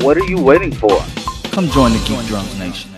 What are you waiting for? Come join the Geek Drums Nation.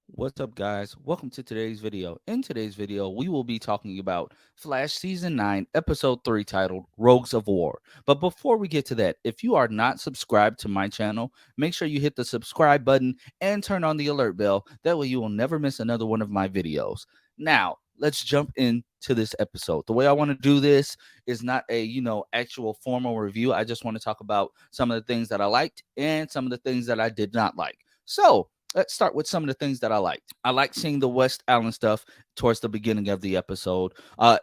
What's up, guys? Welcome to today's video. In today's video, we will be talking about Flash Season 9, Episode 3, titled Rogues of War. But before we get to that, if you are not subscribed to my channel, make sure you hit the subscribe button and turn on the alert bell. That way you will never miss another one of my videos. Now, let's jump into this episode. The way I want to do this is not a, actual formal review. I just want to talk about some of the things that I liked and some of the things that I did not like. So, let's start with some of the things that I liked. I liked seeing the West Allen stuff towards the beginning of the episode.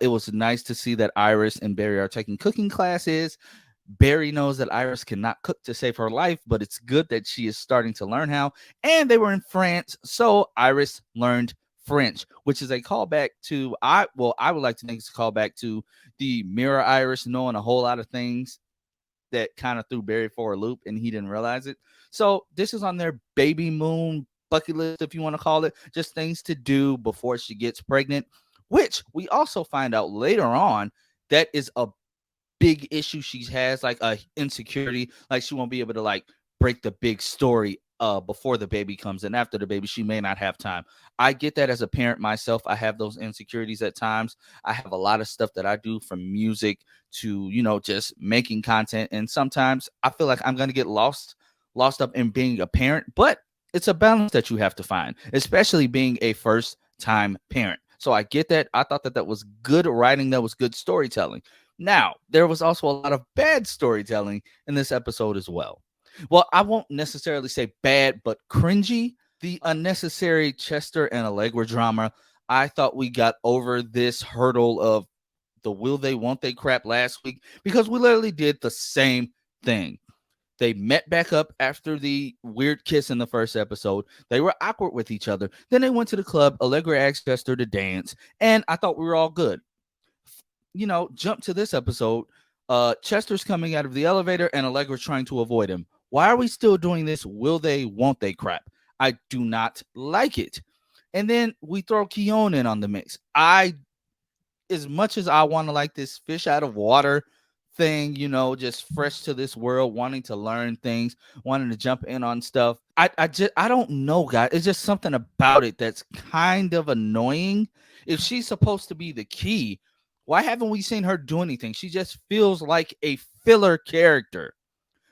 It was nice to see that Iris and Barry are taking cooking classes. Barry knows that Iris cannot cook to save her life, but it's good that she is starting to learn how. And they were in France, so Iris learned French, which is a callback to I would like to think it's a callback to the Mirror Iris knowing a whole lot of things that kind of threw Barry for a loop and he didn't realize it. So this is on their baby moon bucket list, if you want to call it, just things to do before she gets pregnant, which we also find out later on that is a big issue she has, like a insecurity, like she won't be able to like break the big story before the baby comes, and after the baby she may not have time. I get that as a parent myself. I have those insecurities at times. I have a lot of stuff that I do, from music to just making content, and sometimes I feel like I'm going to get lost up in being a parent, but it's a balance that you have to find, especially being a first time parent. So I get that. I thought that was good writing, that was good storytelling. Now, there was also a lot of bad storytelling in this episode as well. Well, I won't necessarily say bad, but cringy. The unnecessary Chester and Allegra drama. I thought we got over this hurdle of the will they, won't they crap last week, because we literally did the same thing. They met back up after the weird kiss in the first episode. They were awkward with each other. Then they went to the club. Allegra asked Chester to dance, and I thought we were all good. Jump to this episode. Chester's coming out of the elevator, and Allegra's trying to avoid him. Why are we still doing this will they, won't they crap? I do not like it. And then we throw Keon in on the mix. As much as I want to like this fish out of water thing, just fresh to this world, wanting to learn things, wanting to jump in on stuff, I don't know, guys. It's just something about it that's kind of annoying. If she's supposed to be the key, why haven't we seen her do anything? She just feels like a filler character.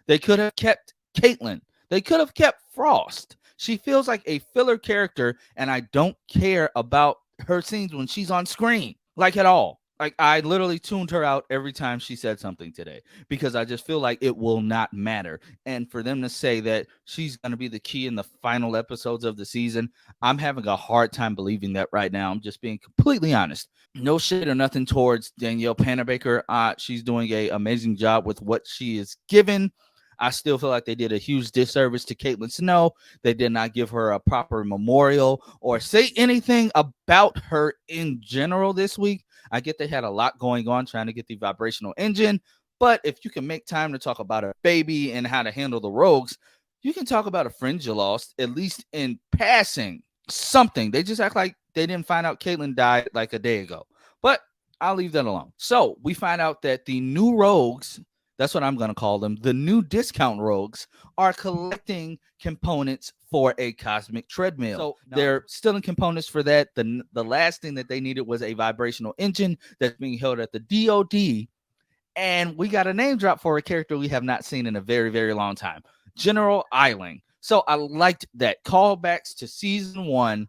They could have kept Caitlin. They could have kept Frost. She feels like a filler character, and I don't care about her scenes when she's on screen, like at all. Like, I literally tuned her out every time she said something today, because I just feel like it will not matter. And for them to say that she's going to be the key in the final episodes of the season, I'm having a hard time believing that right now. I'm just being completely honest. No shade or nothing towards Danielle Panabaker. She's doing an amazing job with what she is given. I still feel like they did a huge disservice to Caitlin Snow. They did not give her a proper memorial or say anything about her in general this week. I get they had a lot going on trying to get the vibrational engine, but if you can make time to talk about a baby and how to handle the rogues, you can talk about a friend you lost, at least in passing. Something. They just act like they didn't find out Caitlin died like a day ago. But I'll leave that alone. So we find out that the new rogues, that's what I'm going to call them, the new discount rogues, are collecting components for a cosmic treadmill. So they're stealing components for that. The last thing that they needed was a vibrational engine that's being held at the DOD. And we got a name drop for a character we have not seen in a very, very long time, General Eiling. So I liked that. Callbacks to season 1.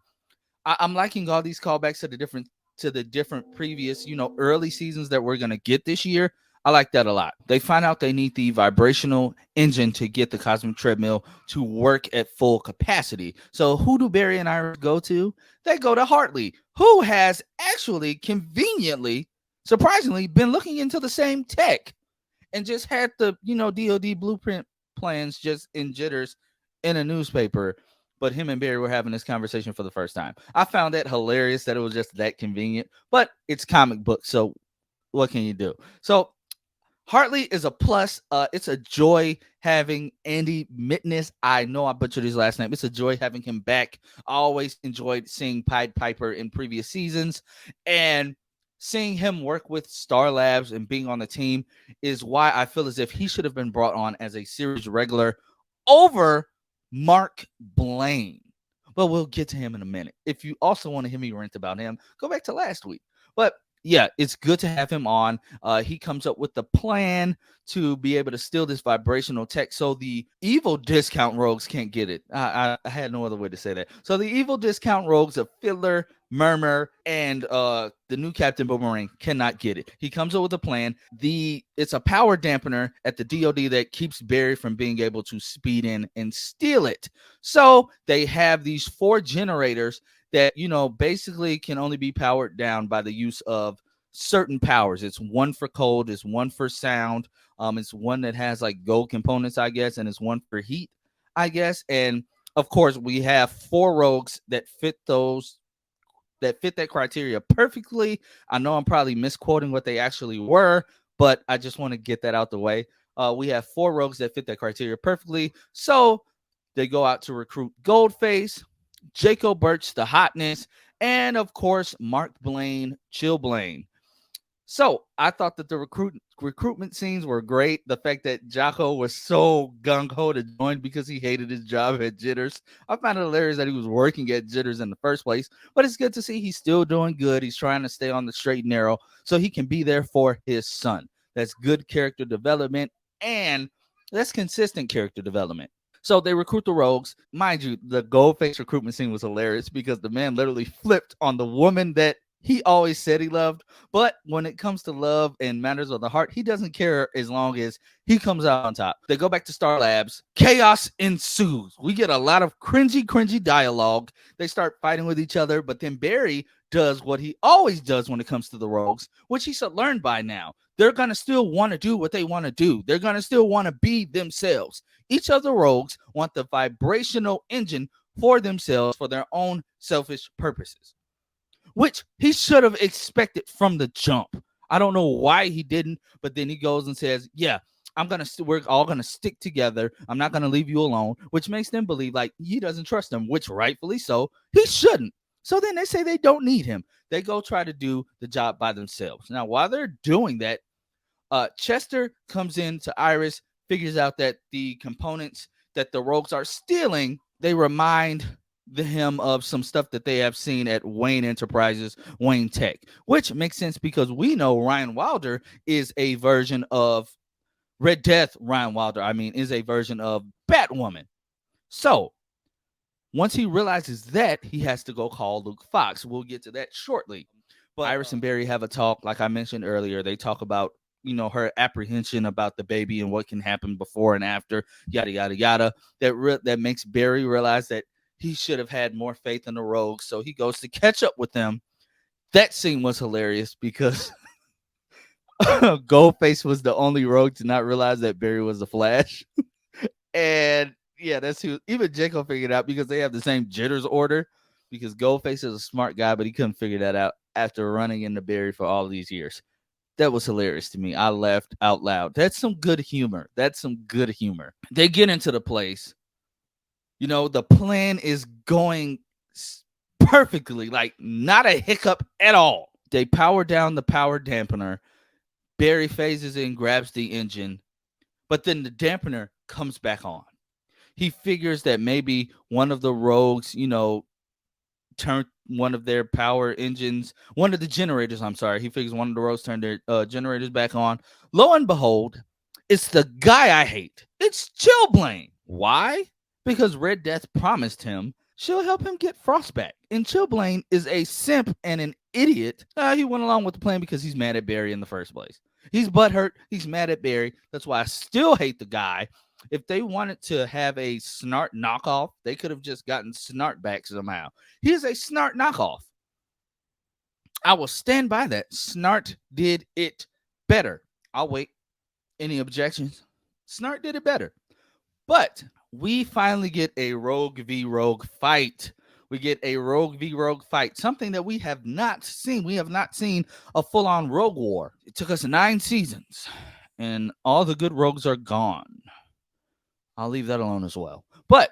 I'm liking all these callbacks to the different previous, early seasons that we're gonna get this year. I like that a lot. They find out they need the vibrational engine to get the cosmic treadmill to work at full capacity. So who do Barry and Iris go to? They go to Hartley, who has actually conveniently, surprisingly, been looking into the same tech and just had the, DOD blueprint plans just in jitters in a newspaper. But him and Barry were having this conversation for the first time. I found that hilarious that it was just that convenient, but it's comic book, so what can you do? So Hartley is a plus. It's a joy having Andy Mitness. I know I butchered his last name. It's a joy having him back. I always enjoyed seeing Pied Piper in previous seasons. And seeing him work with Star Labs and being on the team is why I feel as if he should have been brought on as a series regular over Mark Blaine. But we'll get to him in a minute. If you also want to hear me rant about him, go back to last week. But yeah, it's good to have him on. He comes up with the plan to be able to steal this vibrational tech so the evil discount rogues can't get it. I had no other way to say that. So the evil discount rogues of Fiddler, Murmur, and the new Captain Boomerang cannot get it. He comes up with a plan. It's a power dampener at the DoD that keeps Barry from being able to speed in and steal it. So they have these 4 generators that, basically can only be powered down by the use of certain powers. It's one for cold, it's one for sound, it's one that has like gold components, I guess, and it's one for heat, I guess. And of course, we have 4 rogues that fit that criteria perfectly. I know I'm probably misquoting what they actually were, but I just want to get that out the way. We have 4 rogues that fit that criteria perfectly. So they go out to recruit Goldface, Jacob Birch, the hotness, and of course, Mark Blaine, Chill Blaine. So I thought that the recruitment scenes were great. The fact that Jocko was so gung-ho to join because he hated his job at Jitters. I found it hilarious that he was working at Jitters in the first place. But it's good to see he's still doing good. He's trying to stay on the straight and narrow so he can be there for his son. That's good character development, and that's consistent character development. So they recruit the rogues. Mind you, the Goldface recruitment scene was hilarious because the man literally flipped on the woman that he always said he loved. But when it comes to love and matters of the heart, he doesn't care as long as he comes out on top. They go back to Star Labs. Chaos ensues. We get a lot of cringy dialogue. They start fighting with each other, but then Barry does what he always does when it comes to the rogues, which he should learn by now. They're going to still want to do what they want to do. They're going to still want to be themselves. Each of the rogues want the vibrational engine for themselves for their own selfish purposes, which he should have expected from the jump. I don't know why he didn't, but then he goes and says, yeah, we're all going to stick together. I'm not going to leave you alone, which makes them believe like he doesn't trust them, which rightfully so. He shouldn't. So then they say they don't need him. They go try to do the job by themselves. Now, while they're doing that, Chester comes in to Iris, figures out that the components that the rogues are stealing, they remind him of some stuff that they have seen at Wayne Enterprises, Wayne Tech, which makes sense because we know Ryan Wilder is a version of Red Death. Ryan Wilder, is a version of Batwoman. So once he realizes that, he has to go call Luke Fox. We'll get to that shortly. But Iris and Barry have a talk. Like I mentioned earlier, they talk about her apprehension about the baby and what can happen before and after, yada, yada, yada. That makes Barry realize that he should have had more faith in the rogues. So he goes to catch up with them. That scene was hilarious because Goldface was the only rogue to not realize that Barry was the Flash. And yeah, that's who even Jacob figured out because they have the same jitters order, because Goldface is a smart guy, but he couldn't figure that out after running into Barry for all these years. That was hilarious to me. I laughed out loud. That's some good humor. They get into the place. The plan is going perfectly, like not a hiccup at all. They power down the power dampener. Barry phases in, grabs the engine, but then the dampener comes back on. He figures that maybe one of the rogues, turned one of their power engines, one of the generators, he figures one of the rogues turned their generators back on. Lo and behold, it's the guy I hate. It's Chillblaine. Why? Because Red Death promised him she'll help him get Frostback. And Chillblaine is a simp and an idiot. He went along with the plan because he's mad at Barry in the first place. He's butthurt. He's mad at Barry. That's why I still hate the guy. If they wanted to have a Snart knockoff, they could have just gotten Snart back somehow. He is a Snart knockoff. I will stand by that. Snart did it better. I'll wait. Any objections? Snart did it better. But we finally get a Rogue v. Rogue fight. Something that we have not seen. We have not seen a full-on Rogue War. It took us 9 seasons, and all the good rogues are gone. I'll leave that alone as well. But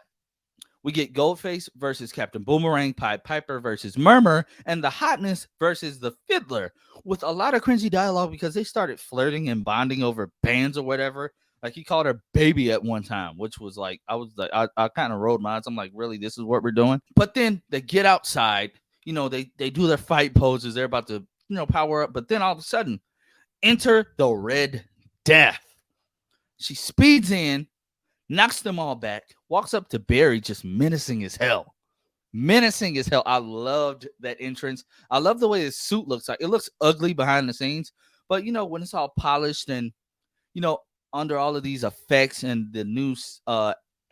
We get Goldface versus Captain Boomerang, Pied Piper versus Murmur, and the Hotness versus the Fiddler, with a lot of cringy dialogue because they started flirting and bonding over bands or whatever. Like he called her baby at one time, which was like I kind of rolled my eyes. I'm like, really, this is what we're doing? But then they get outside, they do their fight poses. They're about to power up, but then all of a sudden, enter the Red Death. She speeds in, knocks them all back, walks up to Barry, just menacing as hell. Menacing as hell. I loved that entrance. I love the way his suit looks like. It looks ugly behind the scenes, but when it's all polished and you know under all of these effects and the new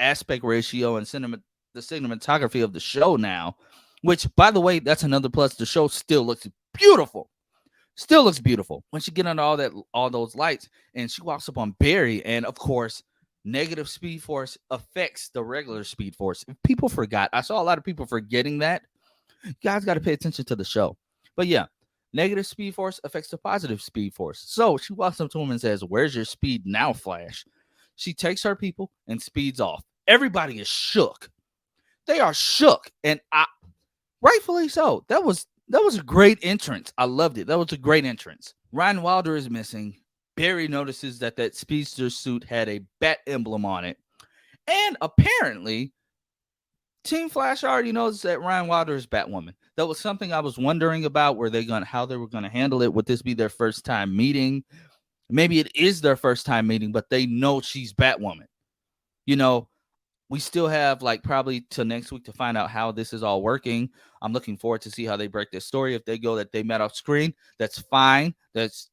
aspect ratio and the cinematography of the show now, which by the way, that's another plus. The show still looks beautiful. Still looks beautiful. When she get under all those lights, and she walks up on Barry, and of course, negative speed force affects the regular speed force. If people forgot, I saw a lot of people forgetting that. You guys got to pay attention to the show. But yeah, negative speed force affects the positive speed force. So she walks up to him and says, "Where's your speed now, Flash?" She takes her people and speeds off. Everybody is shook. They are shook, and rightfully so. That was a great entrance. I loved it. That was a great entrance. Ryan Wilder is missing. Barry notices that speedster suit had a bat emblem on it. And apparently, Team Flash already knows that Ryan Wilder is Batwoman. That was something I was wondering about. How they were gonna handle it? Would this be their first time meeting? Maybe it is their first time meeting, but they know she's Batwoman. We still have like probably till next week to find out how this is all working. I'm looking forward to see how they break this story. If they go that they met off screen, that's fine. That's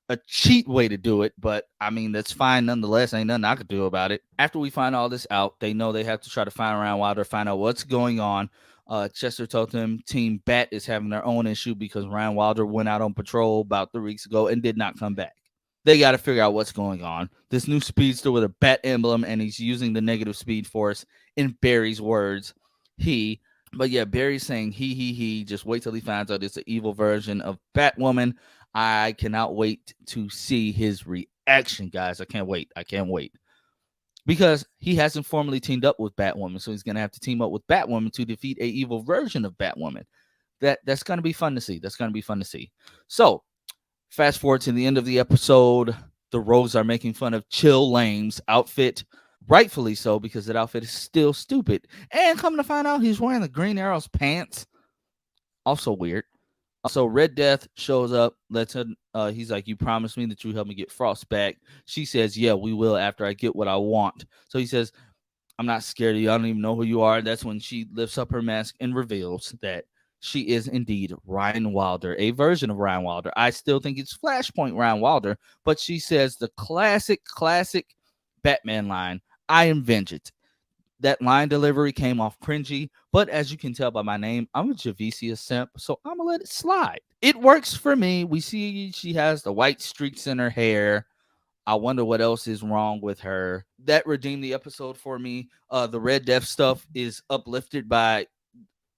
a cheat way to do it, but I mean, that's fine nonetheless. Ain't nothing I could do about it. After we find all this out, they know they have to try to find Ryan Wilder, find out what's going on. Chester told them Team Bat is having their own issue because Ryan Wilder went out on patrol about 3 weeks ago and did not come back. They got to figure out what's going on. This new speedster with a bat emblem, and he's using the negative speed force. In Barry's words, but yeah, Barry's saying he. Just wait till he finds out it's an evil version of Batwoman. I cannot wait to see his reaction, guys. I can't wait. Because he hasn't formally teamed up with Batwoman, so he's going to have to team up with Batwoman to defeat a evil version of Batwoman. That's going to be fun to see. So, fast forward to the end of the episode. The Rogues are making fun of Chill Lame's outfit. Rightfully so, because that outfit is still stupid. And come to find out, he's wearing the Green Arrow's pants. Also weird. So Red Death shows up. He's like, "You promised me that you help me get Frost back." She says, "Yeah, we will after I get what I want." So he says, "I'm not scared of you. I don't even know who you are." That's when she lifts up her mask and reveals that she is indeed Ryan Wilder, a version of Ryan Wilder. I still think it's Flashpoint Ryan Wilder, but she says the classic Batman line, "I am vengeance." That line delivery came off cringy, but as you can tell by my name, I'm a Javicia simp, so I'm gonna let it slide. It works for me. We see she has the white streaks in her hair. I wonder what else is wrong with her. That redeemed the episode for me. The Red Death stuff is uplifted by,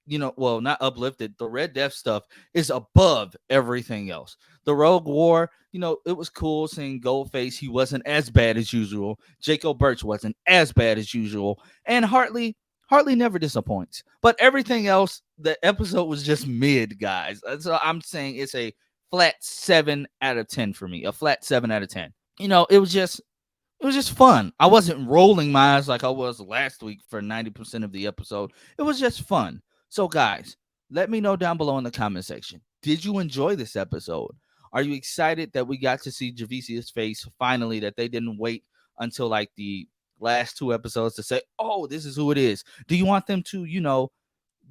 not uplifted. The Red Death stuff is above everything else. The Rogue War, it was cool seeing Goldface. He wasn't as bad as usual. Jacob Birch wasn't as bad as usual. And Hartley never disappoints. But everything else, the episode was just mid, guys. So I'm saying it's a flat 7 out of 10 for me. A flat 7 out of 10. It was just fun. I wasn't rolling my eyes like I was last week for 90% of the episode. It was just fun. So, guys, let me know down below in the comment section. Did you enjoy this episode? Are you excited that we got to see Javicia's face finally, that they didn't wait until like the last 2 episodes to say, "Oh, this is who it is"? Do you want them to,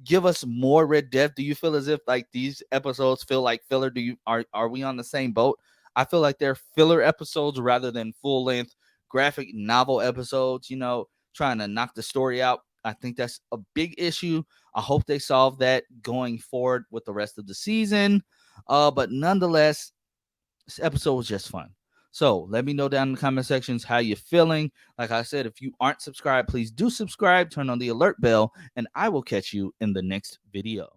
give us more Red Death? Do you feel as if like these episodes feel like filler? Are we on the same boat? I feel like they're filler episodes rather than full-length graphic novel episodes, trying to knock the story out. I think that's a big issue. I hope they solve that going forward with the rest of the season. But nonetheless, this episode was just fun. So let me know down in the comment sections how you're feeling. Like I said, if you aren't subscribed, please do subscribe, turn on the alert bell, and I will catch you in the next video.